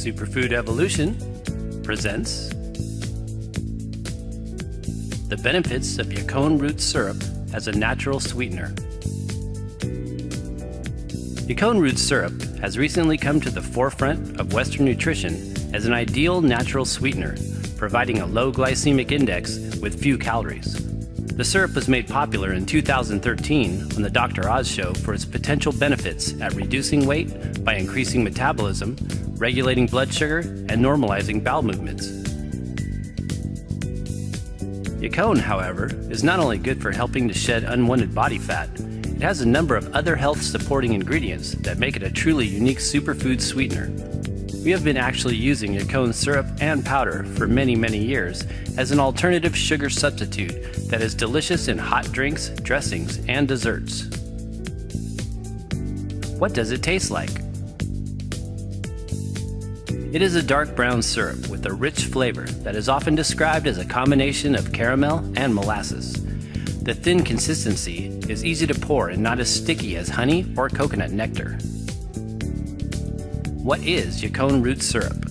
Superfood Evolution presents the benefits of Yacon root syrup as a natural sweetener. Yacon root syrup has recently come to the forefront of Western nutrition as an ideal natural sweetener, providing a low glycemic index with few calories. The syrup was made popular in 2013 on the Dr. Oz show for its potential benefits at reducing weight by increasing metabolism, regulating blood sugar, and normalizing bowel movements. Yacon, however, is not only good for helping to shed unwanted body fat, it has a number of other health-supporting ingredients that make it a truly unique superfood sweetener. We have been actually using Yacon syrup and powder for many years as an alternative sugar substitute that is delicious in hot drinks, dressings, and desserts. What does it taste like? It is a dark brown syrup with a rich flavor that is often described as a combination of caramel and molasses. The thin consistency is easy to pour and not as sticky as honey or coconut nectar. What is Yacon root syrup?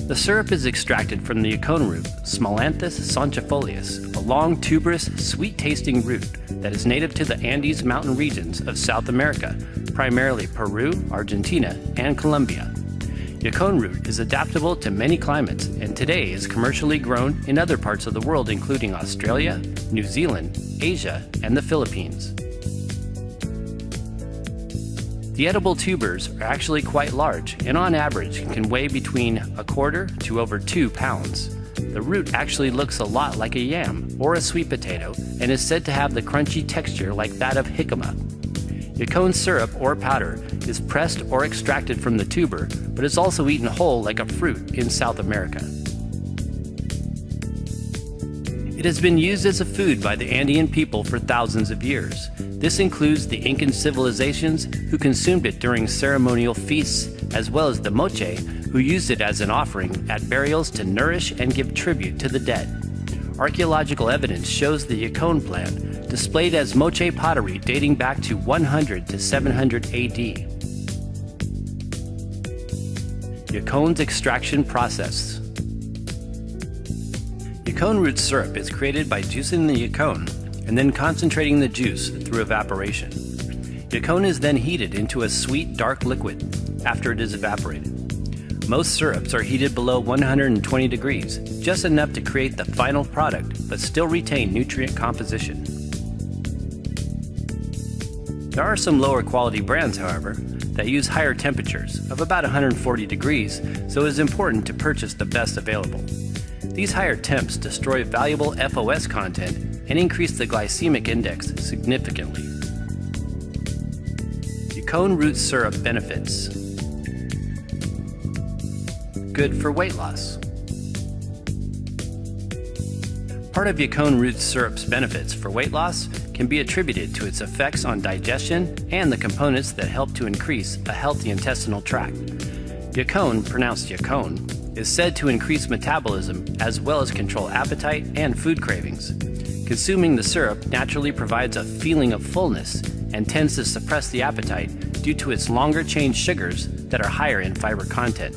The syrup is extracted from the Yacon root, Smolanthus sonchifolius, a long, tuberous, sweet-tasting root that is native to the Andes mountain regions of South America, primarily Peru, Argentina, and Colombia. Yacon root is adaptable to many climates and today is commercially grown in other parts of the world including Australia, New Zealand, Asia, and the Philippines. The edible tubers are actually quite large and on average can weigh between a quarter to over 2 pounds. The root actually looks a lot like a yam or a sweet potato and is said to have the crunchy texture like that of jicama. Yacon syrup or powder is pressed or extracted from the tuber, but is also eaten whole like a fruit in South America. It has been used as a food by the Andean people for thousands of years. This includes the Incan civilizations who consumed it during ceremonial feasts, as well as the Moche who used it as an offering at burials to nourish and give tribute to the dead. Archaeological evidence shows the Yacon plant displayed as Moche pottery dating back to 100 to 700 AD. Yacon's extraction process. Yacon root syrup is created by juicing the yacon and then concentrating the juice through evaporation. Yacon is then heated into a sweet, dark liquid after it is evaporated. Most syrups are heated below 120 degrees, just enough to create the final product but still retain nutrient composition. There are some lower quality brands, however, that use higher temperatures of about 140 degrees, so it is important to purchase the best available. These higher temps destroy valuable FOS content and increase the glycemic index significantly. Yacon root syrup benefits. Good for weight loss. Part of Yacon root syrup's benefits for weight loss can be attributed to its effects on digestion and the components that help to increase a healthy intestinal tract. Yacon, pronounced Yacon, is said to increase metabolism as well as control appetite and food cravings. Consuming the syrup naturally provides a feeling of fullness and tends to suppress the appetite due to its longer chain sugars that are higher in fiber content.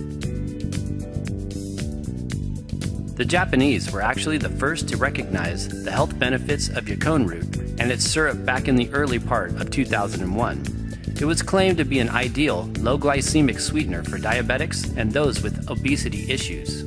The Japanese were actually the first to recognize the health benefits of Yacon root and its syrup back in the early part of 2001. It was claimed to be an ideal, low glycemic sweetener for diabetics and those with obesity issues.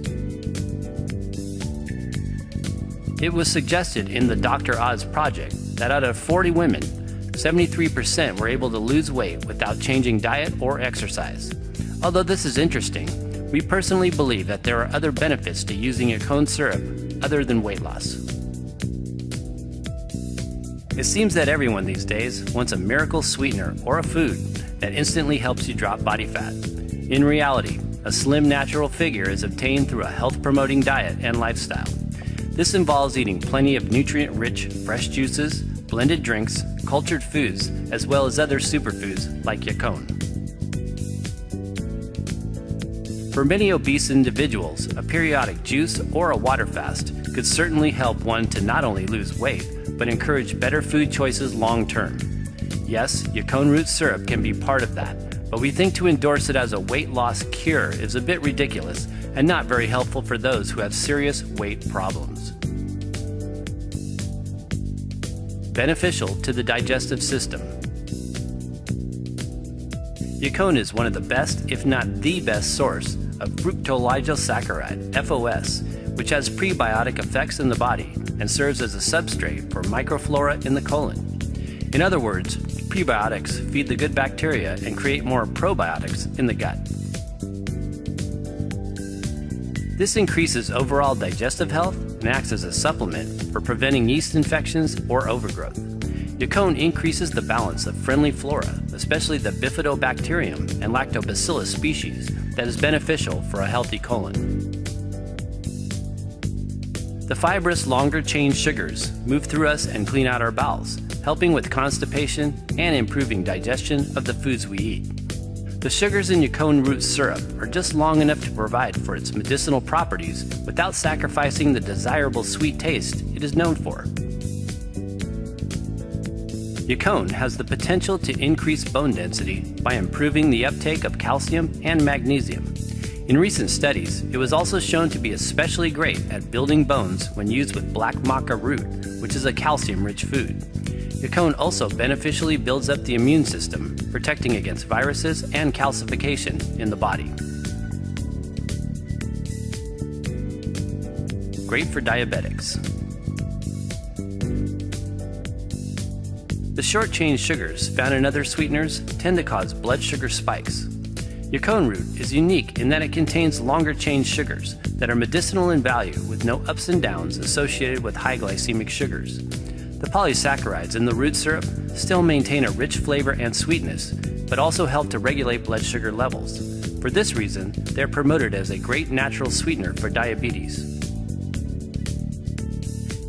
It was suggested in the Dr. Oz project that out of 40 women, 73% were able to lose weight without changing diet or exercise. Although this is interesting, we personally believe that there are other benefits to using Yacon syrup other than weight loss. It seems that everyone these days wants a miracle sweetener or a food that instantly helps you drop body fat. In reality, a slim natural figure is obtained through a health-promoting diet and lifestyle. This involves eating plenty of nutrient-rich fresh juices, blended drinks, cultured foods, as well as other superfoods like Yacon. For many obese individuals, a periodic juice or a water fast could certainly help one to not only lose weight, but encourage better food choices long term. Yes, Yacon root syrup can be part of that, but we think to endorse it as a weight loss cure is a bit ridiculous and not very helpful for those who have serious weight problems. Beneficial to the digestive system. Yacon is one of the best, if not the best source of fructooligosaccharide, FOS, which has prebiotic effects in the body and serves as a substrate for microflora in the colon. In other words, prebiotics feed the good bacteria and create more probiotics in the gut. This increases overall digestive health and acts as a supplement for preventing yeast infections or overgrowth. Yacon increases the balance of friendly flora, especially the bifidobacterium and lactobacillus species, that is beneficial for a healthy colon. The fibrous longer chain sugars move through us and clean out our bowels, helping with constipation and improving digestion of the foods we eat. The sugars in Yacon root syrup are just long enough to provide for its medicinal properties without sacrificing the desirable sweet taste it is known for. Yacon has the potential to increase bone density by improving the uptake of calcium and magnesium. In recent studies, it was also shown to be especially great at building bones when used with black maca root, which is a calcium-rich food. Yacon also beneficially builds up the immune system, protecting against viruses and calcification in the body. Great for diabetics. The short-chain sugars found in other sweeteners tend to cause blood sugar spikes. Yacon root is unique in that it contains longer-chain sugars that are medicinal in value with no ups and downs associated with high glycemic sugars. The polysaccharides in the root syrup still maintain a rich flavor and sweetness, but also help to regulate blood sugar levels. For this reason, they are promoted as a great natural sweetener for diabetes.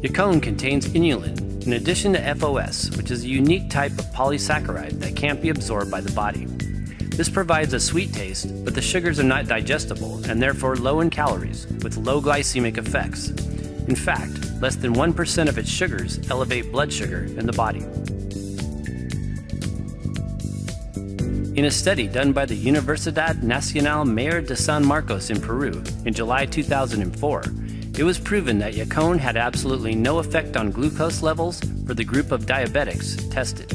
Yacon contains inulin in addition to FOS, which is a unique type of polysaccharide that can't be absorbed by the body. This provides a sweet taste, but the sugars are not digestible and therefore low in calories, with low glycemic effects. In fact, less than 1% of its sugars elevate blood sugar in the body. In a study done by the Universidad Nacional Mayor de San Marcos in Peru in July 2004, it was proven that Yacon had absolutely no effect on glucose levels for the group of diabetics tested.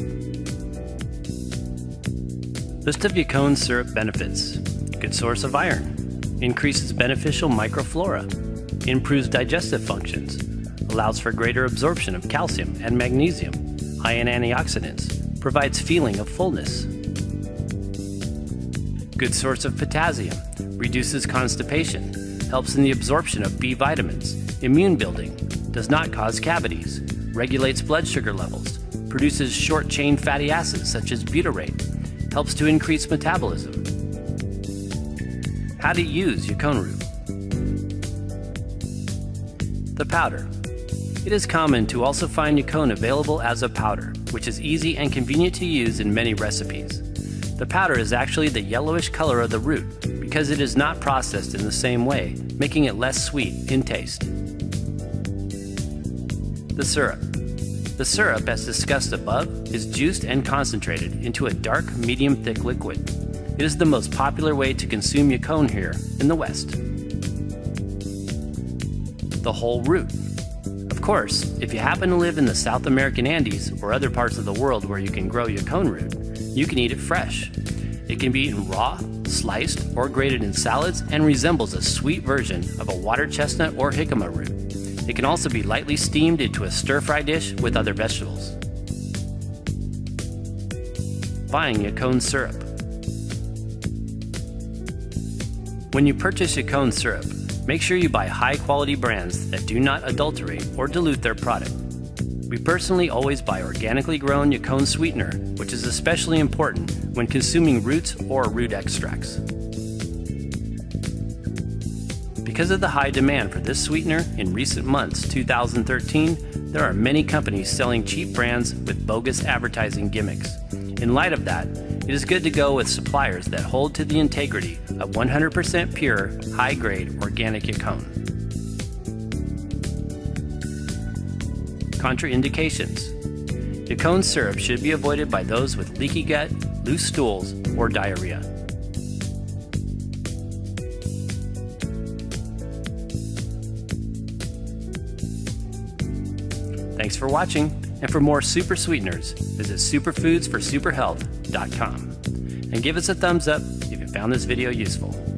List of Yacon syrup benefits. Good source of iron. Increases beneficial microflora. Improves digestive functions. Allows for greater absorption of calcium and magnesium. High in antioxidants. Provides feeling of fullness. Good source of potassium. Reduces constipation. Helps in the absorption of B vitamins. Immune building. Does not cause cavities. Regulates blood sugar levels. Produces short-chain fatty acids such as butyrate. Helps to increase metabolism. How to use Yacon root. The powder. It is common to also find Yacon available as a powder, which is easy and convenient to use in many recipes. The powder is actually the yellowish color of the root because it is not processed in the same way, making it less sweet in taste. The syrup. The syrup, as discussed above, is juiced and concentrated into a dark, medium-thick liquid. It is the most popular way to consume Yacon here in the West. The whole root. Of course, if you happen to live in the South American Andes or other parts of the world where you can grow Yacon root, you can eat it fresh. It can be eaten raw, sliced, or grated in salads and resembles a sweet version of a water chestnut or jicama root. It can also be lightly steamed into a stir-fry dish with other vegetables. Buying Yacon syrup. When you purchase Yacon syrup, make sure you buy high-quality brands that do not adulterate or dilute their product. We personally always buy organically grown Yacon sweetener, which is especially important when consuming roots or root extracts. Because of the high demand for this sweetener in recent months, 2013, there are many companies selling cheap brands with bogus advertising gimmicks. In light of that, it is good to go with suppliers that hold to the integrity of 100% pure, high-grade organic Yacon. Contraindications. Yacon syrup should be avoided by those with leaky gut, loose stools, or diarrhea. Thanks for watching, and for more super sweeteners, visit superfoodsforsuperhealth.com. And give us a thumbs up if you found this video useful.